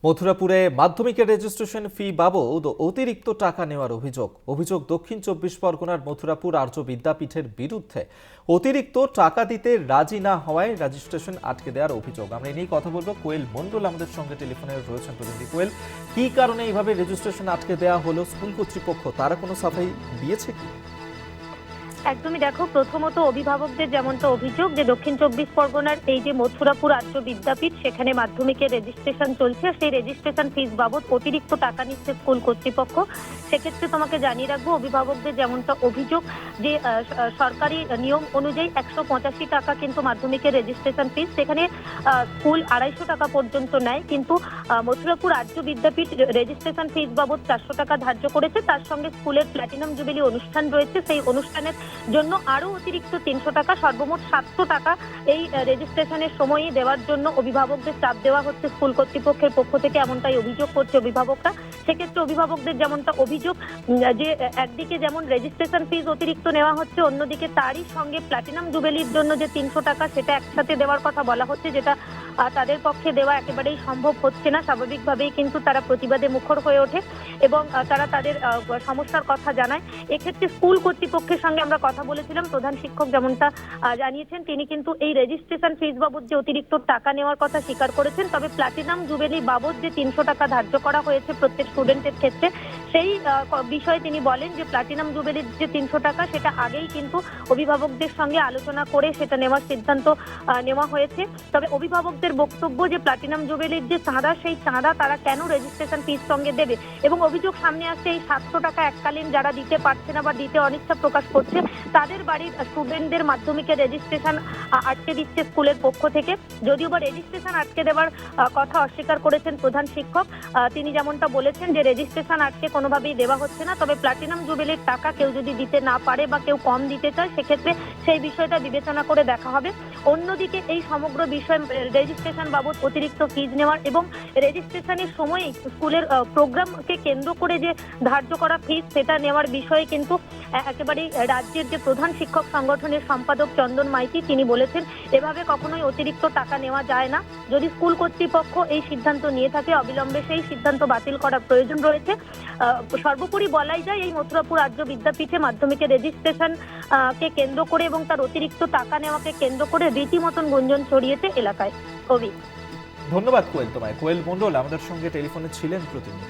মথুরাপুরে মাধ্যমিকের registration fee বাবদ অতিরিক্ত টাকা নেওয়ার অভিযোগ দক্ষিণ চব্বিশ পরগনার মথুরাপুর আর্য বিদ্যাপীঠের বিরুদ্ধে অতিরিক্ত টাকা দিতে রাজি না হওয়ায় রেজিস্ট্রেশন আটকে দেওয়ার অভিযোগ। আমরা এই নিয়ে কথা বলবো। কোয়েল মন্ডল আমাদের সঙ্গে টেলিফোনে রয়েছেন। প্রতিনিধি কোয়েল, কি কারণে এইভাবে রেজিস্ট্রেশন আটকে দেওয়া হলো? স্কুল কর্তৃপক্ষ তারা কোনো সাফাই দিয়েছে কি? একদমই দেখো, প্রথমত অভিভাবকদের যেমনটা অভিযোগ যে দক্ষিণ চব্বিশ পরগনার এই যে মথুরাপুর আর্য বিদ্যাপীঠ, সেখানে মাধ্যমিকের রেজিস্ট্রেশন চলছে, সেই রেজিস্ট্রেশন ফিস বাবদ অতিরিক্ত টাকা নিচ্ছে স্কুল কর্তৃপক্ষ। সেক্ষেত্রে তোমাকে জানিয়ে রাখবো, অভিভাবকদের যেমনটা অভিযোগ যে সরকারি নিয়ম অনুযায়ী 185 টাকা কিন্তু মাধ্যমিকের রেজিস্ট্রেশন ফিস, সেখানে স্কুল 250 টাকা পর্যন্ত নেয়, কিন্তু মথুরাপুর আর্য বিদ্যাপীঠ রেজিস্ট্রেশন ফিস বাবদ 400 টাকা ধার্য করেছে। তার সঙ্গে স্কুলের প্ল্যাটিনাম জুবিলি অনুষ্ঠান রয়েছে, সেই অনুষ্ঠানের জন্য আরো অতিরিক্ত 300 টাকা, সর্বমোট 700 টাকা এই রেজিস্ট্রেশনের সময়ই দেওয়ার জন্য অভিভাবকদের চাপ দেওয়া হচ্ছে স্কুল কর্তৃপক্ষের পক্ষ থেকে, এমনটাই অভিযোগ করছে অভিভাবকরা। সেক্ষেত্রে অভিভাবকদের যেমনটা অভিযোগ যে একদিকে যেমন রেজিস্ট্রেশন ফিস অতিরিক্ত নেওয়া হচ্ছে, অন্যদিকে তারই সঙ্গে প্ল্যাটিনাম জুবেলির জন্য যে 300 টাকা সেটা একসাথে দেওয়ার কথা বলা হচ্ছে, যেটা তাদের পক্ষে দেওয়া একেবারেই সম্ভব হচ্ছে না। স্বাভাবিকভাবেই কিন্তু তারা প্রতিবাদে মুখর হয়ে ওঠে এবং তারা তাদের সমস্যার কথা জানায়। এক্ষেত্রে স্কুল কর্তৃপক্ষের সঙ্গে আমরা কথা বলেছিলাম, প্রধান শিক্ষক যেমনটা জানিয়েছেন, তিনি কিন্তু এই রেজিস্ট্রেশন ফিস বাবদ যে অতিরিক্ত টাকা নেওয়ার কথা স্বীকার করেছেন, তবে প্ল্যাটিনাম জুবেলি বাবদ যে 300 টাকা ধার্য করা হয়েছে প্রত্যেক স্টুডেন্টের ক্ষেত্রে, সেই বিষয়ে তিনি বলেন যে প্ল্যাটিনাম জুবেলির যে 300 টাকা সেটা আগেই কিন্তু অভিভাবকদের সঙ্গে আলোচনা করে সেটা নেওয়ার সিদ্ধান্ত নেওয়া হয়েছে। তবে অভিভাবকদের বক্তব্য যে প্ল্যাটিনাম জুবেলির যে চাঁদা, সেই চাঁদা তারা কেন রেজিস্ট্রেশন ফিস সঙ্গে দেবে, এবং অভিযোগ সামনে আসছে এই 700 টাকা এককালীন যারা দিতে পারছে না বা দিতে অনিচ্ছা প্রকাশ করছে, তাদের বাড়ির স্টুডেন্টদের মাধ্যমিকের রেজিস্ট্রেশন আটকে দিচ্ছে স্কুলের পক্ষ থেকে। যদিও বা রেজিস্ট্রেশন আটকে দেওয়ার কথা অস্বীকার করেছেন প্রধান শিক্ষক। তিনি যেমনটা বলেছেন যে রেজিস্ট্রেশন আটকে কোনোভাবেই দেওয়া হচ্ছে না, তবে প্ল্যাটিনাম জুবেলির টাকা কেউ যদি দিতে না পারে বা কেউ কম দিতে চায়, সেক্ষেত্রে সেই বিষয়টা বিবেচনা করে দেখা হবে। অন্যদিকে এই সমগ্র বিষয় রেজিস্ট্রেশন বাবদ অতিরিক্ত ফিজ নেওয়ার এবং রেজিস্ট্রেশনের সময় স্কুলের প্রোগ্রামকে কেন্দ্র করে যে ধার্য করা ফিজ সেটা নেওয়ার বিষয়ে কিন্তু একেবারেই রাজ্যের যে প্রধান শিক্ষক সংগঠনের সম্পাদক চন্দন মাইতি তিনি বলেছেন, এভাবে কখনোই অতিরিক্ত টাকা নেওয়া যায় না। যদি স্কুল কর্তৃপক্ষ এই সিদ্ধান্ত নিয়ে থাকে, অবিলম্বে সেই সিদ্ধান্ত বাতিল করার প্রয়োজন রয়েছে। সর্বোপরি বলাই যায়, এই মথুরাপুর আর্য বিদ্যাপীঠে মাধ্যমিকের রেজিস্ট্রেশন কে কেন্দ্র করে এবং তার অতিরিক্ত টাকা নেওয়াকে কেন্দ্র করে রীতিমতন গুঞ্জন ছড়িয়েছে এলাকায়। কবি, ধন্যবাদ কোয়েল তোমায়। কোয়েল মন্ডল আমাদের সঙ্গে টেলিফোনে ছিলেন প্রতিনিধি।